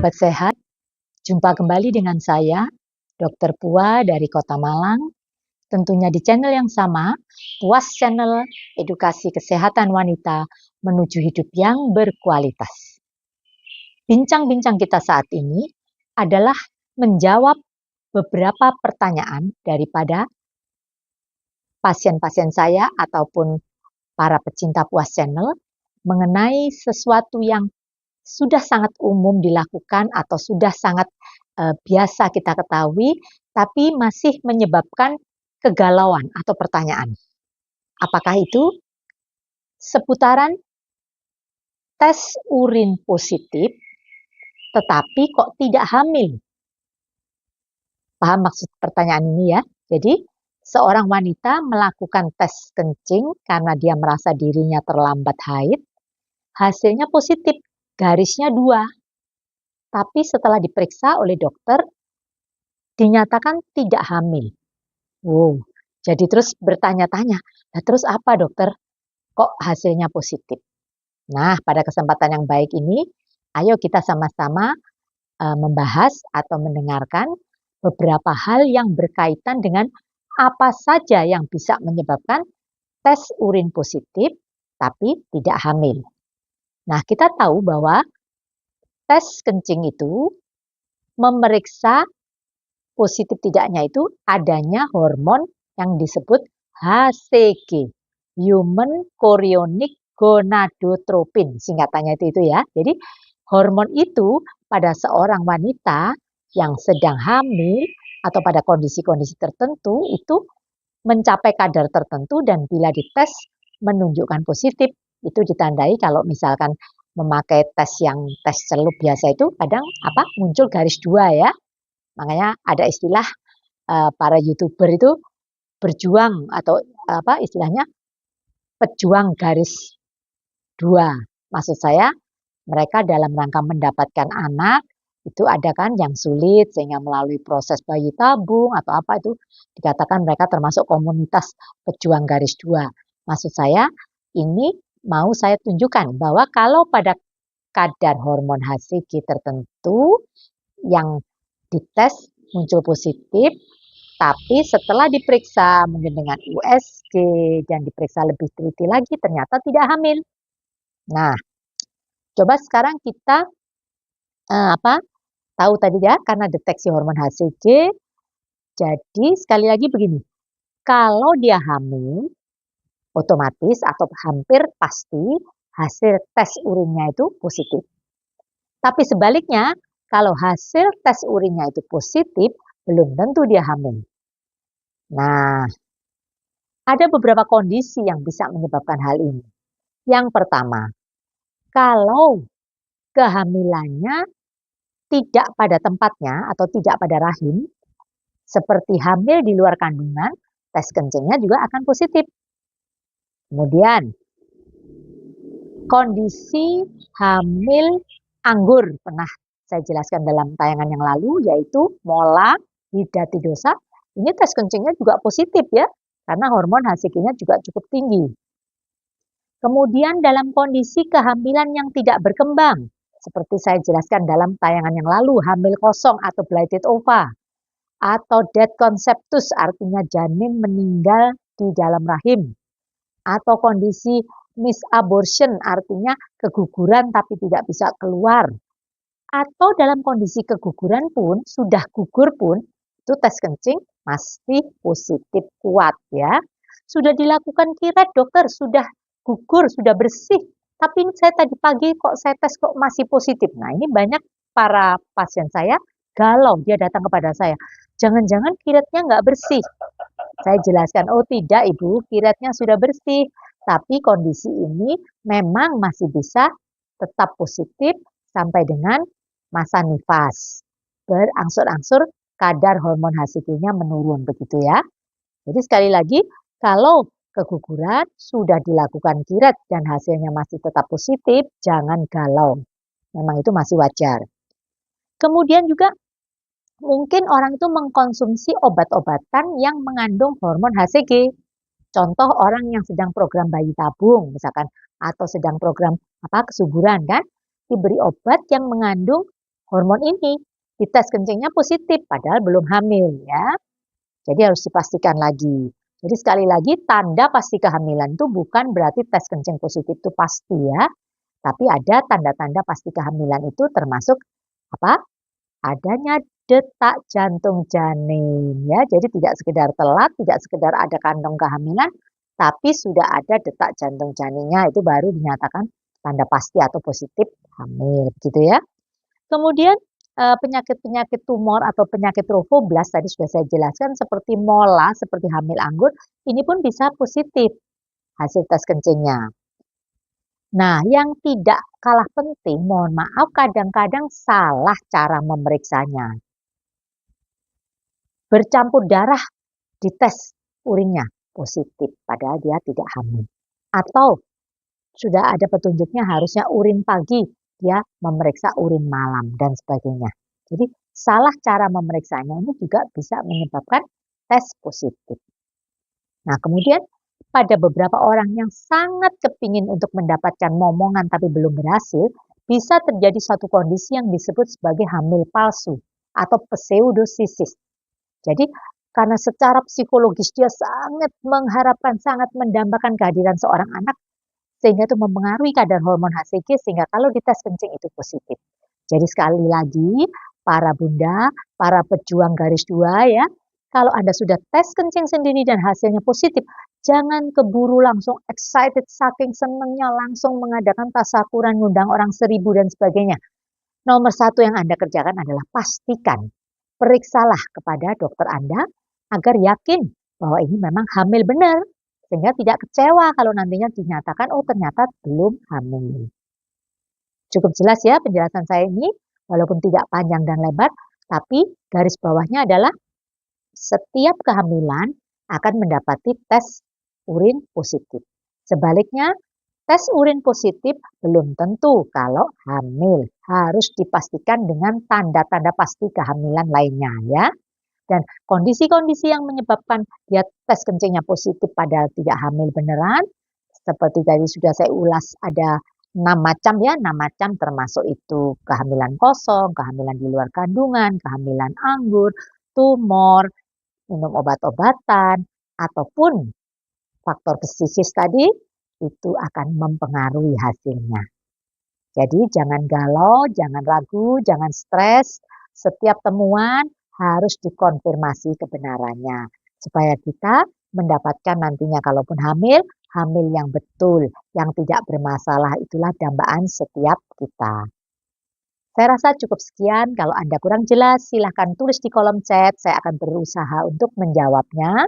Sahabat sehat, jumpa kembali dengan saya, Dr. Pua dari Kota Malang. Tentunya di channel yang sama, Puas Channel Edukasi Kesehatan Wanita menuju hidup yang berkualitas. Bincang-bincang kita saat ini adalah menjawab beberapa pertanyaan daripada pasien-pasien saya ataupun para pecinta Puas Channel mengenai sesuatu yang sudah sangat umum dilakukan atau sudah sangat biasa kita ketahui, tapi masih menyebabkan kegalauan atau pertanyaan. Apakah itu? Seputaran tes urin positif, tetapi kok tidak hamil? Paham maksud pertanyaan ini ya? Jadi, seorang wanita melakukan tes kencing karena dia merasa dirinya terlambat haid, hasilnya positif. Garisnya 2, tapi setelah diperiksa oleh dokter dinyatakan tidak hamil. Jadi terus bertanya-tanya, nah terus apa dokter? Kok hasilnya positif? Nah, pada kesempatan yang baik ini, ayo kita sama-sama membahas atau mendengarkan beberapa hal yang berkaitan dengan apa saja yang bisa menyebabkan tes urin positif tapi tidak hamil. Nah, kita tahu bahwa tes kencing itu memeriksa positif tidaknya itu adanya hormon yang disebut HCG, Human Chorionic Gonadotropin, singkatannya itu ya. Jadi hormon itu pada seorang wanita yang sedang hamil atau pada kondisi-kondisi tertentu itu mencapai kadar tertentu dan bila dites menunjukkan positif, itu ditandai kalau misalkan memakai tes celup biasa itu kadang muncul garis 2 ya. Makanya ada istilah para YouTuber itu berjuang atau istilahnya pejuang garis 2. Maksud saya mereka dalam rangka mendapatkan anak itu ada kan yang sulit sehingga melalui proses bayi tabung atau apa itu dikatakan mereka termasuk komunitas pejuang garis 2. Maksud saya ini mau saya tunjukkan bahwa kalau pada kadar hormon HCG tertentu yang dites muncul positif, tapi setelah diperiksa mungkin dengan USG dan diperiksa lebih teliti lagi ternyata tidak hamil. Nah, coba sekarang kita tahu tadi ya karena deteksi hormon HCG. Jadi sekali lagi begini, kalau dia hamil otomatis atau hampir pasti hasil tes urinnya itu positif. Tapi sebaliknya, kalau hasil tes urinnya itu positif, belum tentu dia hamil. Nah, ada beberapa kondisi yang bisa menyebabkan hal ini. Yang pertama, kalau kehamilannya tidak pada tempatnya atau tidak pada rahim, seperti hamil di luar kandungan, tes kencingnya juga akan positif. Kemudian, kondisi hamil anggur pernah saya jelaskan dalam tayangan yang lalu, yaitu mola hidatidosa. Ini tes kencingnya juga positif ya, karena hormon HCG-nya juga cukup tinggi. Kemudian dalam kondisi kehamilan yang tidak berkembang, seperti saya jelaskan dalam tayangan yang lalu, hamil kosong atau blighted ova, atau dead conceptus artinya janin meninggal di dalam rahim, atau kondisi misabortion artinya keguguran tapi tidak bisa keluar, atau dalam kondisi keguguran pun sudah gugur pun itu tes kencing masih positif kuat ya. Sudah dilakukan kiret dokter, sudah gugur, sudah bersih, tapi saya tadi pagi kok saya tes kok masih positif. Nah, ini banyak para pasien saya galau, dia datang kepada saya, jangan-jangan kiretnya nggak bersih. Saya jelaskan, oh tidak ibu, kiretnya sudah bersih, tapi kondisi ini memang masih bisa tetap positif sampai dengan masa nifas. Berangsur-angsur kadar hormon HCG-nya menurun begitu ya. Jadi sekali lagi, kalau keguguran sudah dilakukan kiret dan hasilnya masih tetap positif, jangan galau. Memang itu masih wajar. Kemudian juga mungkin orang itu mengkonsumsi obat-obatan yang mengandung hormon HCG. Contoh orang yang sedang program bayi tabung misalkan atau sedang program kesuburan kan, diberi obat yang mengandung hormon ini di tes kencingnya positif padahal belum hamil ya. Jadi harus dipastikan lagi. Jadi sekali lagi tanda pasti kehamilan itu bukan berarti tes kencing positif itu pasti ya. Tapi ada tanda-tanda pasti kehamilan itu termasuk apa? Adanya detak jantung janin ya. Jadi tidak sekedar telat, tidak sekedar ada kantong kehamilan, tapi sudah ada detak jantung janinnya itu baru dinyatakan tanda pasti atau positif hamil gitu ya. Kemudian penyakit-penyakit tumor atau penyakit trofoblas tadi sudah saya jelaskan seperti mola, seperti hamil anggur, ini pun bisa positif hasil tes kencingnya. Nah, yang tidak kalah penting, mohon maaf kadang-kadang salah cara memeriksanya. Bercampur darah di tes urinnya positif, padahal dia tidak hamil. Atau sudah ada petunjuknya harusnya urin pagi, dia memeriksa urin malam dan sebagainya. Jadi salah cara memeriksanya ini juga bisa menyebabkan tes positif. Nah, kemudian pada beberapa orang yang sangat kepingin untuk mendapatkan momongan tapi belum berhasil, bisa terjadi satu kondisi yang disebut sebagai hamil palsu atau pseudosisis. Jadi karena secara psikologis dia sangat mengharapkan, sangat mendambakan kehadiran seorang anak, sehingga itu mempengaruhi kadar hormon HCG sehingga kalau dites kencing itu positif. Jadi sekali lagi para bunda, para pejuang garis 2 ya, kalau Anda sudah tes kencing sendiri dan hasilnya positif, jangan keburu langsung excited saking senangnya langsung mengadakan tasyakuran, ngundang orang 1000 dan sebagainya. Nomor 1 yang Anda kerjakan adalah pastikan, periksalah kepada dokter Anda agar yakin bahwa ini memang hamil benar. Sehingga tidak kecewa kalau nantinya dinyatakan, oh ternyata belum hamil. Cukup jelas ya penjelasan saya ini, walaupun tidak panjang dan lebar, tapi garis bawahnya adalah setiap kehamilan akan mendapati tes urin positif. Sebaliknya, tes urin positif belum tentu kalau hamil. Harus dipastikan dengan tanda-tanda pasti kehamilan lainnya ya. Dan kondisi-kondisi yang menyebabkan dia tes kencingnya positif padahal tidak hamil beneran, seperti tadi sudah saya ulas ada 6 macam ya, 6 macam termasuk itu kehamilan kosong, kehamilan di luar kandungan, kehamilan anggur, tumor, minum obat-obatan, ataupun faktor psikis tadi itu akan mempengaruhi hasilnya. Jadi jangan galau, jangan ragu, jangan stres. Setiap temuan harus dikonfirmasi kebenarannya. Supaya kita mendapatkan nantinya kalaupun hamil, hamil yang betul, yang tidak bermasalah. Itulah dambaan setiap kita. Saya rasa cukup sekian. Kalau Anda kurang jelas, silahkan tulis di kolom chat. Saya akan berusaha untuk menjawabnya.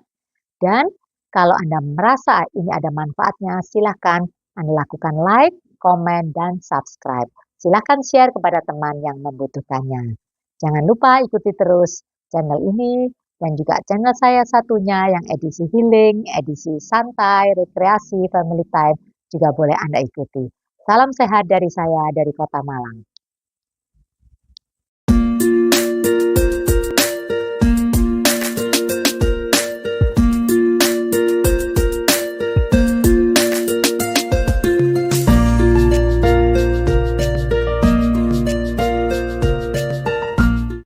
Dan kalau Anda merasa ini ada manfaatnya, silahkan Anda lakukan like, komen, dan subscribe. Silahkan share kepada teman yang membutuhkannya. Jangan lupa ikuti terus channel ini dan juga channel saya satunya yang edisi healing, edisi santai, rekreasi, family time juga boleh Anda ikuti. Salam sehat dari saya dari Kota Malang.